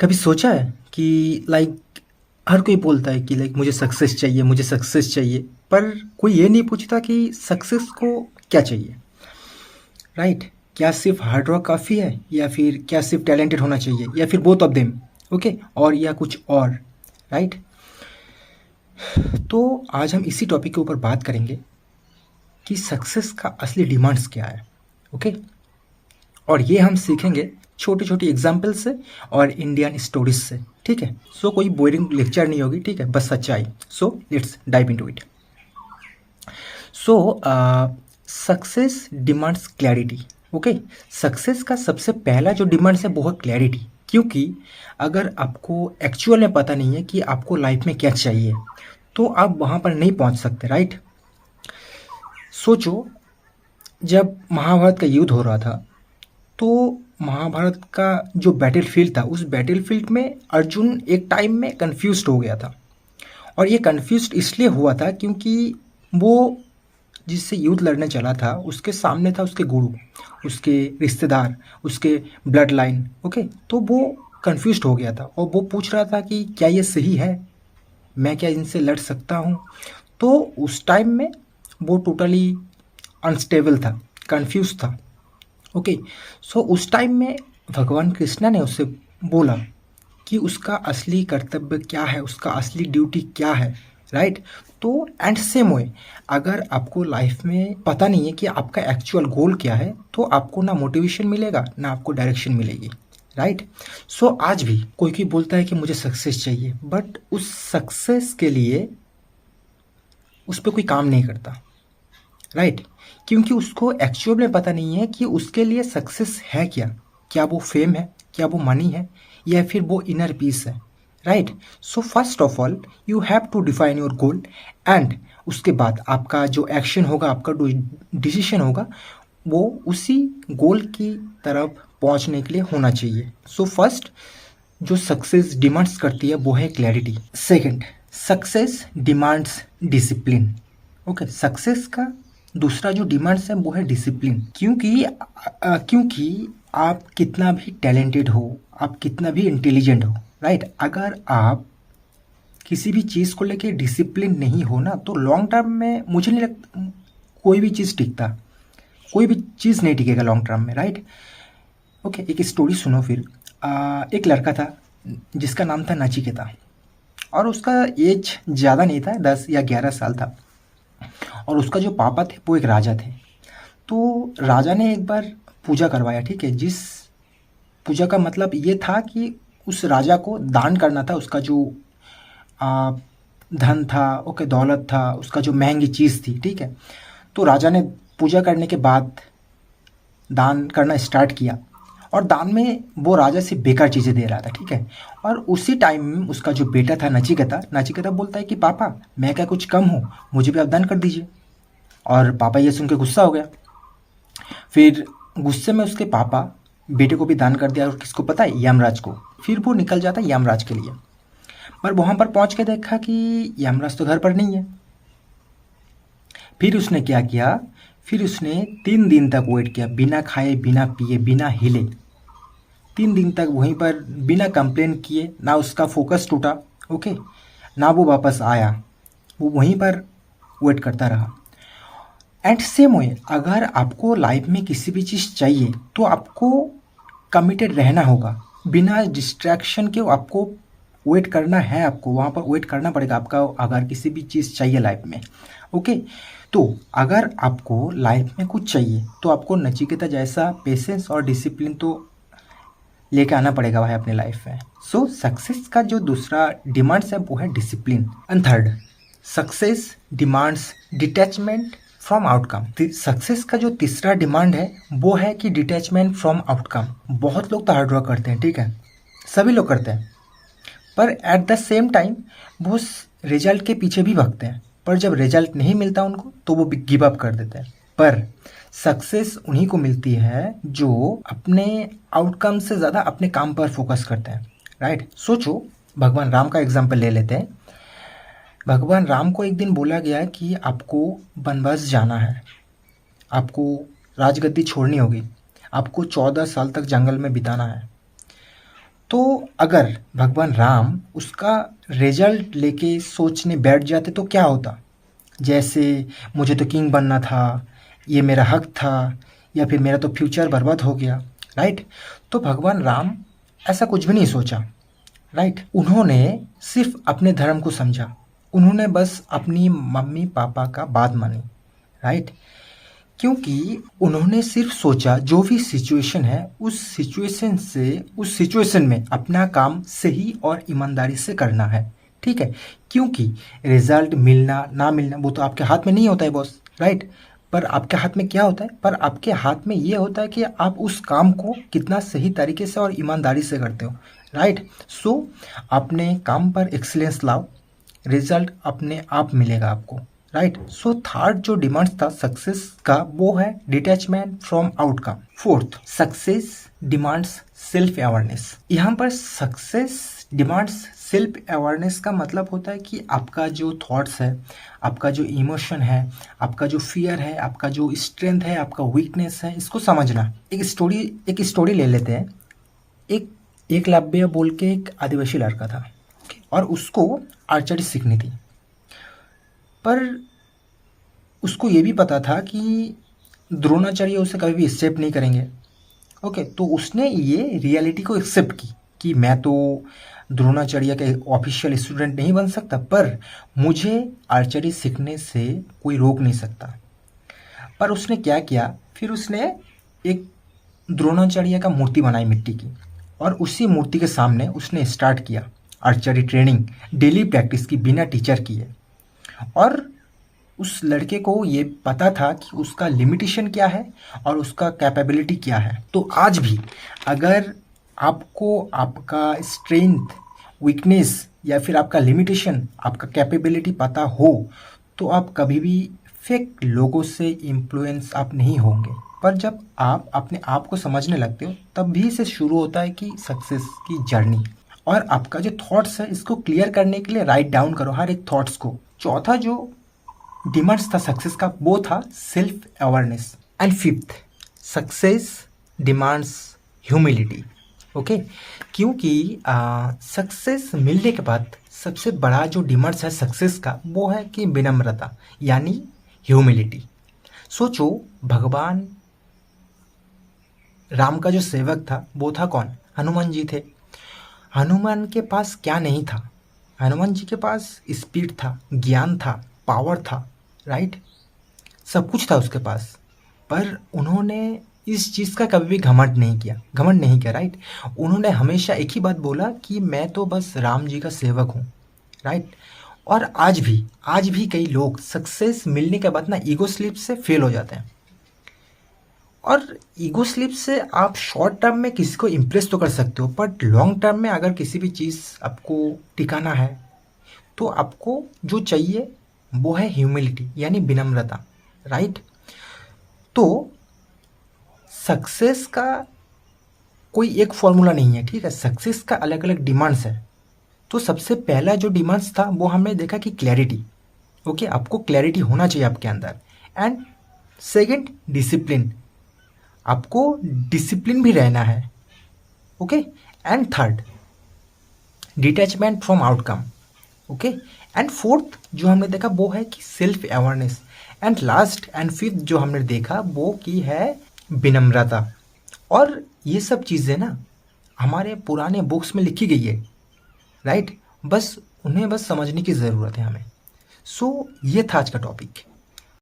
कभी सोचा है कि हर कोई बोलता है कि मुझे सक्सेस चाहिए, मुझे सक्सेस चाहिए, पर कोई ये नहीं पूछता कि सक्सेस को क्या चाहिए, राइट? क्या सिर्फ हार्ड वर्क काफ़ी है, या फिर क्या सिर्फ टैलेंटेड होना चाहिए, या फिर बोथ ऑफ देम, ओके, और या कुछ और, राइट? तो आज हम इसी टॉपिक के ऊपर बात करेंगे कि सक्सेस का असली डिमांड्स क्या है, ओके? और ये हम सीखेंगे छोटी छोटी एग्जाम्पल से और इंडियन स्टोरीज से, ठीक है? सो कोई बोरिंग लेक्चर नहीं होगी, ठीक है? बस सच्चाई। So let's dive into it. So success demands clarity, okay? Success का सबसे पहला जो डिमांड्स है वो है क्लैरिटी, क्योंकि अगर आपको एक्चुअल में पता नहीं है कि आपको लाइफ में क्या चाहिए तो आप वहाँ पर नहीं पहुँच सकते, राइट? सोचो, जब महाभारत का युद्ध हो रहा था तो महाभारत का जो बैटलफील्ड था, उस बैटलफील्ड में अर्जुन एक टाइम में कंफ्यूज्ड हो गया था। और ये कंफ्यूज्ड इसलिए हुआ था क्योंकि वो जिससे युद्ध लड़ने चला था उसके सामने था उसके गुरु, उसके रिश्तेदार, उसके ब्लड लाइन, ओके? तो वो कंफ्यूज्ड हो गया था और वो पूछ रहा था कि क्या ये सही है, मैं क्या इनसे लड़ सकता हूँ? तो उस टाइम में वो टोटली अनस्टेबल था, कंफ्यूज था, ओके? सो उस टाइम में भगवान कृष्णा ने उससे बोला कि उसका असली कर्तव्य क्या है, उसका असली ड्यूटी क्या है, राइट? तो एंड सेम वे, अगर आपको लाइफ में पता नहीं है कि आपका एक्चुअल गोल क्या है तो आपको ना मोटिवेशन मिलेगा ना आपको डायरेक्शन मिलेगी, राइट? सो आज भी कोई कोई बोलता है कि मुझे सक्सेस चाहिए, बट उस सक्सेस के लिए उस पर कोई काम नहीं करता, राइट? क्योंकि उसको एक्चुअल में पता नहीं है कि उसके लिए सक्सेस है क्या। क्या वो फेम है, क्या वो मनी है, या फिर वो इनर पीस है, right? So first of all you have to define your goal, and उसके बाद आपका जो एक्शन होगा, आपका जो डिसीजन होगा, वो उसी गोल की तरफ पहुंचने के लिए होना चाहिए। सो फर्स्ट जो सक्सेस डिमांड्स करती है वो है clarity. Second, success demands discipline, okay? Success का दूसरा जो डिमांड्स है वो है डिसिप्लिन, क्योंकि आप कितना भी टैलेंटेड हो, आप कितना भी इंटेलिजेंट हो, राइट? अगर आप किसी भी चीज़ को लेके डिसिप्लिन नहीं हो ना तो लॉन्ग टर्म में मुझे नहीं लगता कोई भी चीज़ टिकता, कोई भी चीज़ नहीं टिकेगा लॉन्ग टर्म में, राइट? ओके, एक स्टोरी सुनो फिर। एक लड़का था जिसका नाम था नचिकेता, और उसका एज ज़्यादा नहीं था, 10 या 11 साल था। और उसका जो पापा थे वो एक राजा थे। तो राजा ने एक बार पूजा करवाया, ठीक है? जिस पूजा का मतलब ये था कि उस राजा को दान करना था, उसका जो आ, धन था, ओके, दौलत था, उसका जो महंगी चीज़ थी, ठीक है? तो राजा ने पूजा करने के बाद दान करना स्टार्ट किया, और दान में वो राजा से बेकार चीज़ें दे रहा था, ठीक है? और उसी टाइम उसका जो बेटा था नचिकेता, नचिकेता बोलता है कि पापा मैं क्या कुछ कम हूँ, मुझे भी आप दान कर दीजिए। और पापा ये सुन के गुस्सा हो गया। फिर गुस्से में उसके पापा बेटे को भी दान कर दिया, और किसको पता है? यमराज को। फिर वो निकल जाता यमराज के लिए, पर वहाँ पर पहुँच के देखा कि यमराज तो घर पर नहीं है। फिर उसने क्या किया, फिर उसने 3 दिन तक वेट किया, बिना खाए, बिना पिए, बिना हिले, 3 दिन तक वहीं पर बिना कंप्लेन किए। ना उसका फोकस टूटा, ओके, ना वो वापस आया, वो वहीं पर वेट करता रहा। एंड सेम वे, अगर आपको लाइफ में किसी भी चीज़ चाहिए तो आपको कमिटेड रहना होगा, बिना डिस्ट्रैक्शन के आपको वेट करना है, आपको वहाँ पर वेट करना पड़ेगा आपका, अगर किसी भी चीज़ चाहिए लाइफ में, ओके? तो अगर आपको लाइफ में कुछ चाहिए तो आपको नचिकेता जैसा पेशेंस और डिसिप्लिन तो लेके आना पड़ेगा भाई अपने लाइफ में। सो सक्सेस का जो दूसरा डिमांड्स है वो है discipline. And third, success demands detachment from outcome. Success का जो तीसरा डिमांड है वो है कि डिटैचमेंट फ्रॉम आउटकम। बहुत लोग तो हार्ड वर्क करते हैं, ठीक है, सभी लोग करते हैं, पर एट द सेम टाइम वो रिजल्ट के पीछे भी भागते हैं, पर जब रिजल्ट नहीं मिलता उनको तो वो गिव अप कर देते हैं। पर सक्सेस उन्हीं को मिलती है जो अपने आउटकम से ज़्यादा अपने काम पर फोकस करते हैं, राइट? सोचो, भगवान राम का एग्जाम्पल ले लेते हैं। भगवान राम को एक दिन बोला गया कि आपको वनवास जाना है, आपको राजगद्दी छोड़नी होगी, आपको 14 साल तक जंगल में बिताना है। तो अगर भगवान राम उसका रिजल्ट लेके सोचने बैठ जाते तो क्या होता? जैसे मुझे तो किंग बनना था, ये मेरा हक था, या फिर मेरा तो फ्यूचर बर्बाद हो गया, राइट? तो भगवान राम ऐसा कुछ भी नहीं सोचा, राइट? उन्होंने सिर्फ अपने धर्म को समझा, उन्होंने बस अपनी मम्मी पापा का बात मानी, राइट? क्योंकि उन्होंने सिर्फ सोचा जो भी सिचुएशन है उस सिचुएशन में अपना काम सही और ईमानदारी से करना है, ठीक है? क्योंकि रिजल्ट मिलना ना मिलना वो तो आपके हाथ में नहीं होता है बॉस, राइट? पर आपके हाथ में क्या होता है? पर आपके हाथ में ये होता है कि आप उस काम को कितना सही तरीके से और ईमानदारी से करते हो, राइट? सो अपने काम पर एक्सीलेंस लाओ, रिजल्ट अपने आप मिलेगा आपको, राइट? सो थर्ड जो डिमांड्स था सक्सेस का वो है detachment from outcome. Fourth, success demands self awareness. यहाँ पर सक्सेस डिमांड्स सेल्फ अवेयरनेस का मतलब होता है कि आपका जो थॉट्स है, आपका जो इमोशन है, आपका जो फियर है, आपका जो स्ट्रेंथ है, आपका वीकनेस है, इसको समझना। एक स्टोरी ले लेते हैं। एक एकलव्य बोल के एक आदिवासी लड़का था और उसको आर्चरी सीखनी थी, पर उसको ये भी पता था कि द्रोणाचार्य उसे कभी भी एक्सेप्ट नहीं करेंगे। ओके, तो उसने ये रियलिटी को एक्सेप्ट की कि मैं तो द्रोणाचार्य के ऑफिशियल स्टूडेंट नहीं बन सकता, पर मुझे आर्चरी सीखने से कोई रोक नहीं सकता। पर उसने क्या किया, फिर उसने एक द्रोणाचार्य का मूर्ति बनाई मिट्टी की, और उसी मूर्ति के सामने उसने स्टार्ट किया आर्चरी ट्रेनिंग डेली प्रैक्टिस की बिना टीचर किए। और उस लड़के को ये पता था कि उसका लिमिटेशन क्या है और उसका कैपेबिलिटी क्या है। तो आज भी अगर आपको आपका स्ट्रेंथ, वीकनेस या फिर आपका लिमिटेशन, आपका कैपेबिलिटी पता हो तो आप कभी भी फेक लोगों से इन्फ्लुएंस आप नहीं होंगे। पर जब आप अपने आप को समझने लगते हो तब भी से शुरू होता है कि सक्सेस की जर्नी। और आपका जो थॉट्स है इसको क्लियर करने के लिए राइट डाउन करो हर एक थॉट्स को। चौथा जो डिमांड्स था सक्सेस का वो था self awareness. And fifth, success demands humility. Okay, क्योंकि सक्सेस मिलने के बाद सबसे बड़ा जो डिमांड्स है सक्सेस का वो है कि विनम्रता, यानी ह्यूमिलिटी। सोचो, भगवान राम का जो सेवक था वो था कौन? हनुमान जी थे। हनुमान के पास क्या नहीं था? हनुमान जी के पास स्पीड था, ज्ञान था, पावर था, राइट? सब कुछ था उसके पास, पर उन्होंने इस चीज़ का कभी भी घमंड नहीं किया, राइट? उन्होंने हमेशा एक ही बात बोला कि मैं तो बस राम जी का सेवक हूँ, राइट? और आज भी कई लोग सक्सेस मिलने के बाद ना ईगो स्लिप से फेल हो जाते हैं। और ईगो स्लिप से आप शॉर्ट टर्म में किसी को इम्प्रेस तो कर सकते हो, बट लॉन्ग टर्म में अगर किसी भी चीज़ आपको टिकाना है तो आपको जो चाहिए वो है ह्यूमिलिटी, यानी विनम्रता, राइट? तो सक्सेस का कोई एक फॉर्मूला नहीं है, ठीक है? सक्सेस का अलग अलग डिमांड्स है। तो सबसे पहला जो डिमांड्स था वो हमने देखा कि क्लैरिटी। ओके, आपको क्लैरिटी होना चाहिए आपके अंदर। एंड सेकंड, डिसिप्लिन, आपको डिसिप्लिन भी रहना है। Okay, and third, detachment from outcome. Okay, and fourth जो हमने देखा वो है कि self awareness. And last and fifth जो हमने देखा वो की है विनम्रता। और ये सब चीज़ें ना हमारे पुराने बुक्स में लिखी गई है, राइट? बस उन्हें समझने की ज़रूरत है हमें। सो ये था आज का टॉपिक।